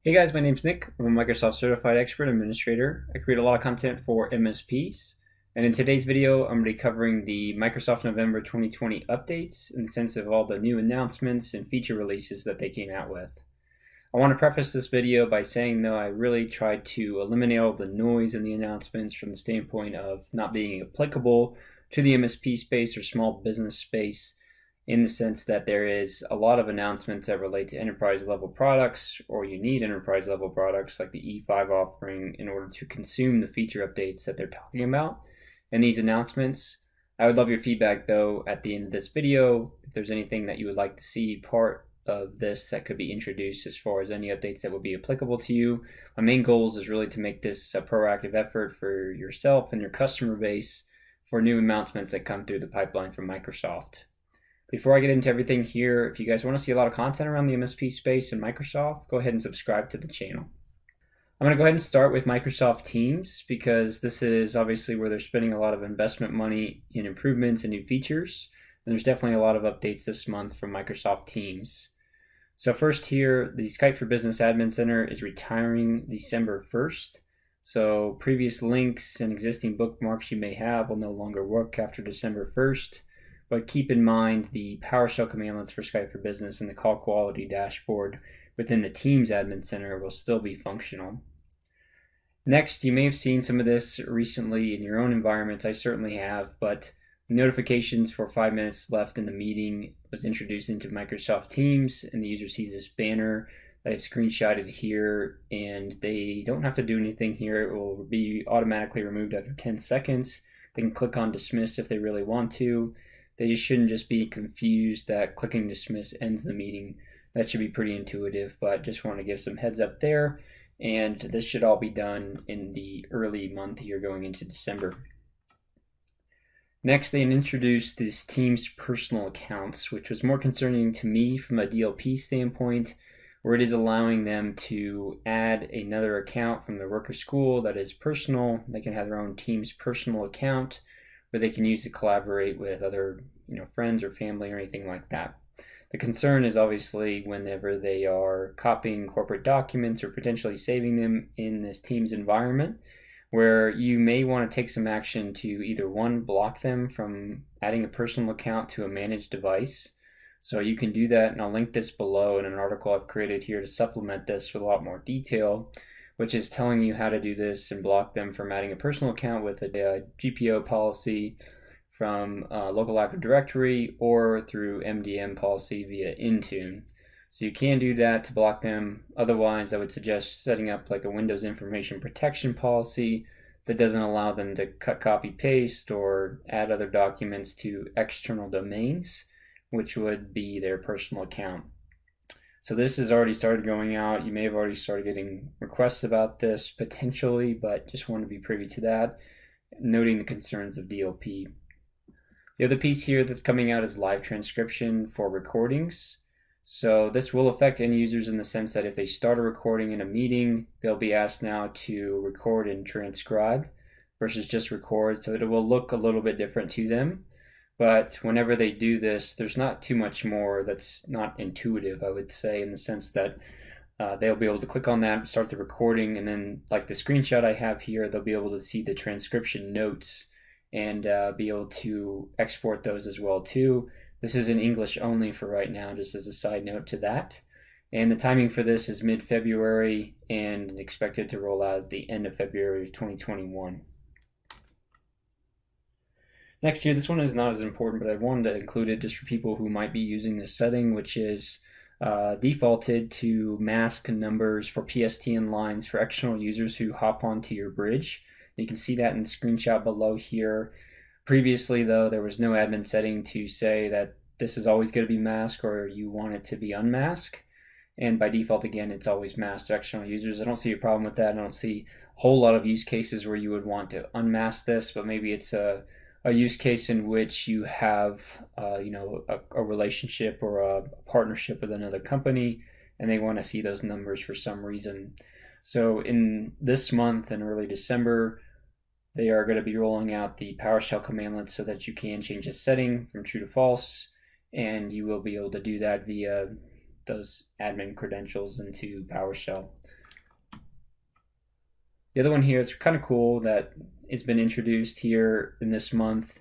Hey guys, my name's Nick. I'm a Microsoft Certified Expert Administrator. I create a lot of content for MSPs. And in today's video, I'm going to be covering the Microsoft November 2020 updates in the sense of all the new announcements and feature releases that they came out with. I want to preface this video by saying, though, I really tried to eliminate all the noise in the announcements from the standpoint of not being applicable to the MSP space or small business space, in the sense that there is a lot of announcements that relate to enterprise level products, or you need enterprise level products like the E5 offering in order to consume the feature updates that they're talking about in these announcements. I would love your feedback though at the end of this video if there's anything that you would like to see part of this that could be introduced as far as any updates that would be applicable to you. My main goals is really to make this a proactive effort for yourself and your customer base for new announcements that come through the pipeline from Microsoft. Before I get into everything here, if you guys want to see a lot of content around the MSP space and Microsoft, go ahead and subscribe to the channel. I'm going to go ahead and start with Microsoft Teams because this is obviously where they're spending a lot of investment money in improvements and new features. And there's definitely a lot of updates this month from Microsoft Teams. So first here, the Skype for Business Admin Center is retiring December 1st. So previous links and existing bookmarks you may have will no longer work after December 1st. But keep in mind the PowerShell commandlets for Skype for Business and the call quality dashboard within the Teams Admin Center will still be functional. Next, you may have seen some of this recently in your own environments. I certainly have, but notifications for 5 minutes left in the meeting was introduced into Microsoft Teams, and the user sees this banner that I've screenshotted here, and they don't have to do anything here. It will be automatically removed after 10 seconds. They can click on dismiss if they really want to. They shouldn't just be confused that clicking dismiss ends the meeting. That should be pretty intuitive, but just want to give some heads up there. And this should all be done in the early month here going into December. Next, they introduced this Teams personal accounts, which was more concerning to me from a DLP standpoint, where it is allowing them to add another account from the work or school that is personal. They can have their own Teams personal account where they can use to collaborate with other friends or family or anything like that. The concern is obviously whenever they are copying corporate documents or potentially saving them in this Teams environment, where you may want to take some action to either one, block them from adding a personal account to a managed device. So you can do that, and I'll link this below in an article I've created here to supplement this with a lot more detail, which is telling you how to do this and block them from adding a personal account with a GPO policy from local Active Directory or through MDM policy via Intune. So you can do that to block them. Otherwise, I would suggest setting up like a Windows Information Protection policy that doesn't allow them to cut, copy, paste, or add other documents to external domains, which would be their personal account. So this has already started going out. You may have already started getting requests about this potentially, but just want to be privy to that, noting the concerns of DLP. The other piece here that's coming out is live transcription for recordings. So this will affect end users in the sense that if they start a recording in a meeting, they'll be asked now to record and transcribe versus just record. So it will look a little bit different to them. But whenever they do this, there's not too much more that's not intuitive, I would say, in the sense that they'll be able to click on that, start the recording, and then like the screenshot I have here, they'll be able to see the transcription notes and be able to export those as well too. This is in English only for right now, just as a side note to that. And the timing for this is mid-February and expected to roll out at the end of February 2021. Next here, this one is not as important, but I wanted to include it just for people who might be using this setting, which is defaulted to mask numbers for PSTN lines for external users who hop onto your bridge. You can see that in the screenshot below here. Previously, though, there was no admin setting to say that this is always going to be masked or you want it to be unmasked. And by default, again, it's always masked to external users. I don't see a problem with that. I don't see a whole lot of use cases where you would want to unmask this, but maybe it's a use case in which you have a relationship or a partnership with another company and they want to see those numbers for some reason. So in this month in early December, they are going to be rolling out the PowerShell commandlets so that you can change the setting from true to false, and you will be able to do that via those admin credentials into PowerShell. The other one here is kind of cool that it's been introduced here in this month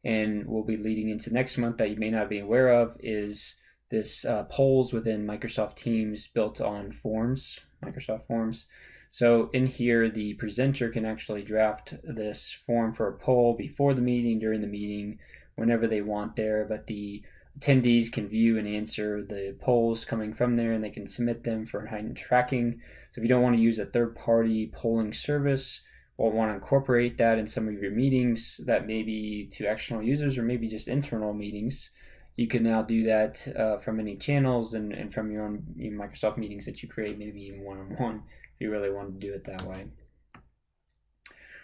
and will be leading into next month that you may not be aware of is this polls within Microsoft Teams built on forms, Microsoft Forms. So in here, the presenter can actually draft this form for a poll before the meeting, during the meeting, whenever they want there, but the attendees can view and answer the polls coming from there, and they can submit them for heightened tracking. So if you don't want to use a third-party polling service or want to incorporate that in some of your meetings that may be to external users or maybe just internal meetings, you can now do that from any channels and from your own Microsoft meetings that you create, maybe even one-on-one if you really want to do it that way.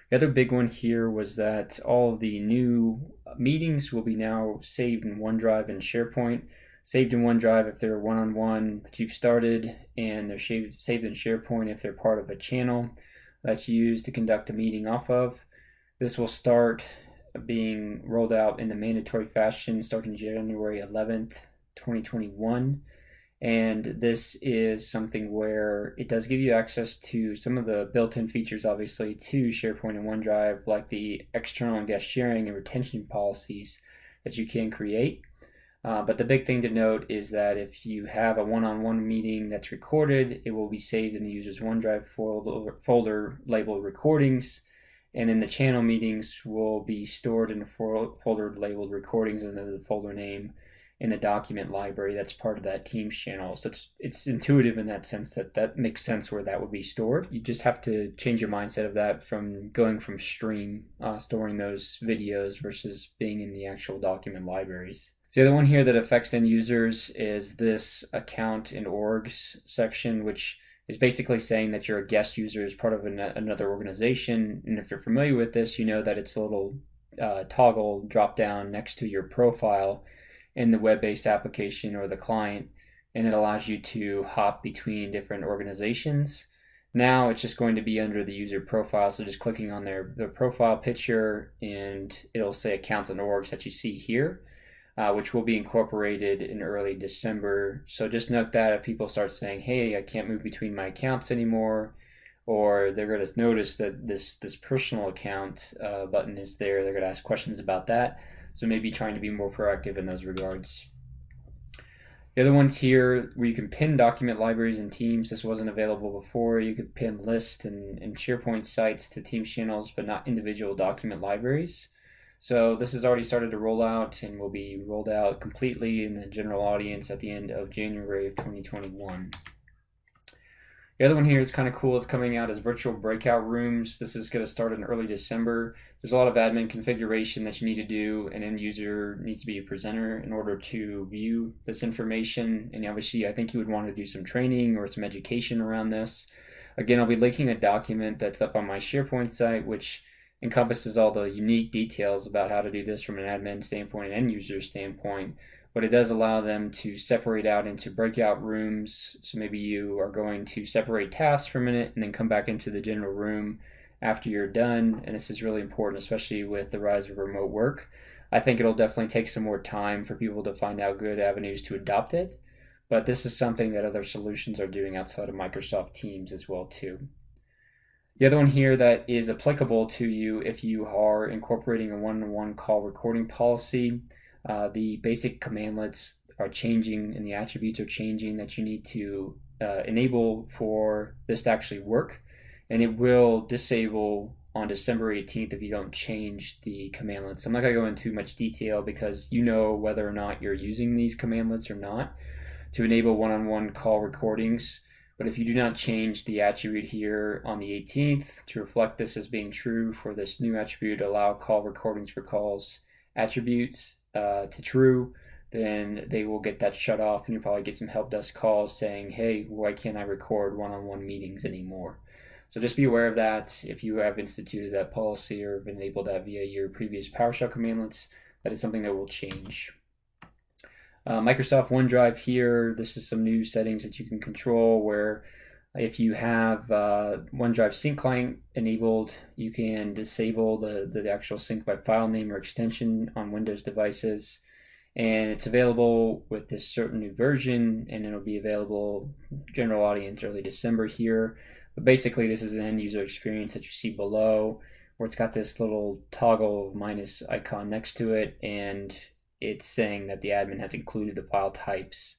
The other big one here was that all of the new meetings will be now saved in OneDrive and SharePoint. Saved in OneDrive if they're one-on-one that you've started, and they're saved in SharePoint if they're part of a channel that you use to conduct a meeting off of. This will start being rolled out in the mandatory fashion starting January 11th, 2021. And this is something where it does give you access to some of the built-in features, obviously, to SharePoint and OneDrive, like the external and guest sharing and retention policies that you can create. But the big thing to note is that if you have a one-on-one meeting that's recorded, it will be saved in the user's OneDrive folder labeled recordings, and then the channel meetings will be stored in a folder labeled recordings under the folder name in the document library that's part of that Teams channel. So it's intuitive in that sense that makes sense where that would be stored. You just have to change your mindset of that from going from stream, storing those videos versus being in the actual document libraries. So the other one here that affects end users is this account in orgs section, which is basically saying that you're a guest user as part of another organization. And if you're familiar with this, you know that it's a little toggle drop down next to your profile in the web-based application or the client, and it allows you to hop between different organizations. Now it's just going to be under the user profile, so just clicking on their profile picture, and it'll say accounts and orgs that you see here, which will be incorporated in early December. So just note that if people start saying, hey, I can't move between my accounts anymore, or they're going to notice that this personal account button is there, they're going to ask questions about that. So maybe trying to be more proactive in those regards. The other ones here where you can pin document libraries in Teams. This wasn't available before. You could pin lists and SharePoint sites to Teams channels, but not individual document libraries. So this has already started to roll out and will be rolled out completely in the general audience at the end of January of 2021. The other one here is kind of cool. It's coming out as virtual breakout rooms. This is going to start in early December. There's a lot of admin configuration that you need to do. An end user needs to be a presenter in order to view this information. And obviously, I think you would want to do some training or some education around this. Again, I'll be linking a document that's up on my SharePoint site, which encompasses all the unique details about how to do this from an admin standpoint and end user standpoint. But it does allow them to separate out into breakout rooms. So maybe you are going to separate tasks for a minute and then come back into the general room after you're done. And this is really important, especially with the rise of remote work. I think it'll definitely take some more time for people to find out good avenues to adopt it. But this is something that other solutions are doing outside of Microsoft Teams as well too. The other one here that is applicable to you if you are incorporating a one-on-one call recording policy. The basic commandlets are changing and the attributes are changing that you need to enable for this to actually work. And it will disable on December 18th if you don't change the commandlets. I'm not going to go into much detail because you know whether or not you're using these commandlets or not to enable one-on-one call recordings. But if you do not change the attribute here on the 18th to reflect this as being true for this new attribute, allow call recordings for calls attributes to true, then they will get that shut off and you'll probably get some help desk calls saying, hey, why can't I record one-on-one meetings anymore? So just be aware of that if you have instituted that policy or have enabled that via your previous PowerShell commandlets. That is something that will change. Microsoft OneDrive here, this is some new settings that you can control where if you have OneDrive sync client enabled, you can disable the actual sync by file name or extension on Windows devices. And it's available with this certain new version, and it'll be available general audience early December here. But basically, this is an end user experience that you see below, where it's got this little toggle minus icon next to it, and it's saying that the admin has included the file types.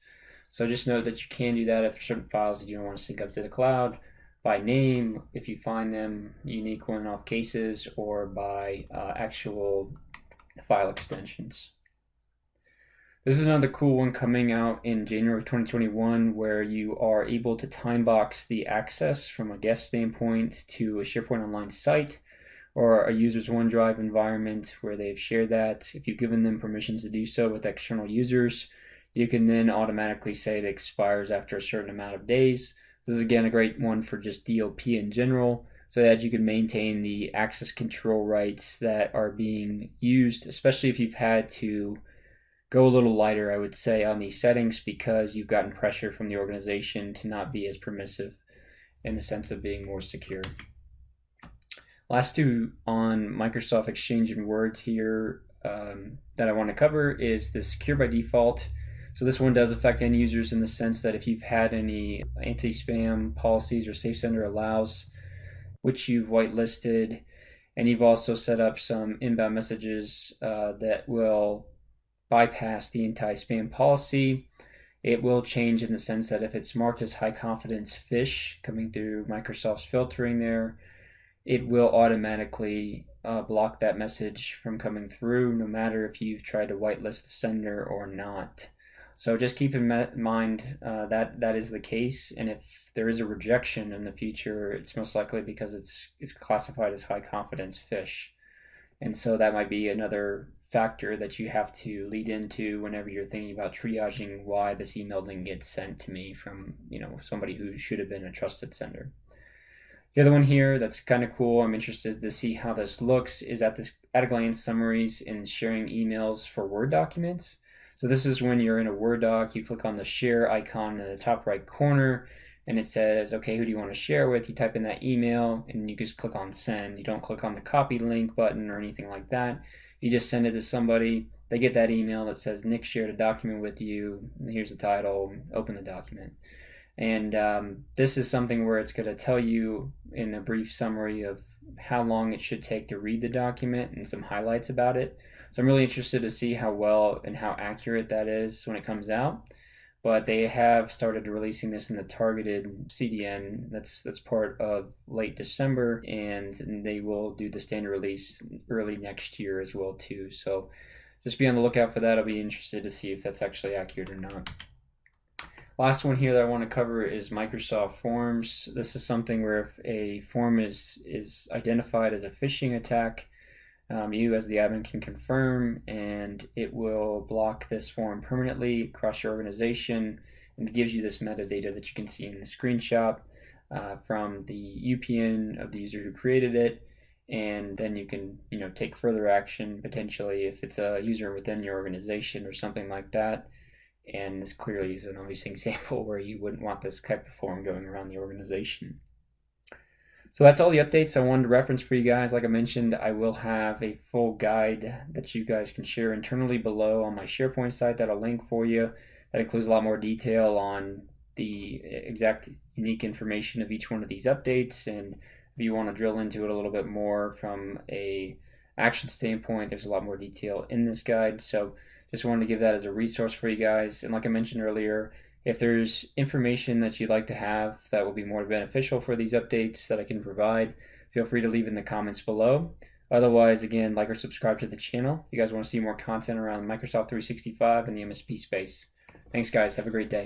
So just note that you can do that if there's certain files that you don't want to sync up to the cloud, by name, if you find them, unique one-off cases, or by actual file extensions. This is another cool one coming out in January 2021, where you are able to time box the access from a guest standpoint to a SharePoint Online site or a user's OneDrive environment where they've shared that. If you've given them permissions to do so with external users, you can then automatically say it expires after a certain amount of days. This is again a great one for just DLP in general, so that you can maintain the access control rights that are being used, especially if you've had to go a little lighter, I would say, on these settings because you've gotten pressure from the organization to not be as permissive in the sense of being more secure. Last two on Microsoft Exchange and Words here that I want to cover is the Secure by Default. So this one does affect end users in the sense that if you've had any anti-spam policies or Safe Sender allows, which you've whitelisted, and you've also set up some inbound messages that will bypass the anti-spam policy, it will change in the sense that if it's marked as high confidence phish coming through Microsoft's filtering there, it will automatically block that message from coming through, no matter if you've tried to whitelist the sender or not. So just keep in mind that is the case, and if there is a rejection in the future, it's most likely because it's classified as high confidence phish. And so that might be another factor that you have to lead into whenever you're thinking about triaging why this email didn't get sent to me from, somebody who should have been a trusted sender. The other one here that's kind of cool, I'm interested to see how this looks, is at a glance summaries and sharing emails for Word documents. So this is when you're in a Word doc, you click on the share icon in the top right corner, and it says, okay, who do you want to share with? You type in that email, and you just click on send. You don't click on the copy link button or anything like that. You just send it to somebody. They get that email that says, Nick shared a document with you. Here's the title. Open the document. And this is something where it's going to tell you in a brief summary of how long it should take to read the document and some highlights about it. So I'm really interested to see how well and how accurate that is when it comes out. But they have started releasing this in the targeted CDN that's part of late December, and they will do the standard release early next year as well too. So just be on the lookout for that. I'll be interested to see if that's actually accurate or not. Last one here that I want to cover is Microsoft Forms. This is something where if a form is identified as a phishing attack, you as the admin can confirm, and it will block this form permanently across your organization, and it gives you this metadata that you can see in the screenshot from the UPN of the user who created it, and then you can take further action potentially if it's a user within your organization or something like that. And this clearly is an obvious example where you wouldn't want this type of form going around the organization. So that's all the updates I wanted to reference for you guys. Like I mentioned, I will have a full guide that you guys can share internally below on my SharePoint site that I'll link for you. That includes a lot more detail on the exact unique information of each one of these updates. And if you want to drill into it a little bit more from a action standpoint, there's a lot more detail in this guide. So just wanted to give that as a resource for you guys. And like I mentioned earlier, if there's information that you'd like to have that will be more beneficial for these updates that I can provide, feel free to leave in the comments below. Otherwise, again, like or subscribe to the channel if you guys want to see more content around Microsoft 365 and the MSP space. Thanks, guys. Have a great day.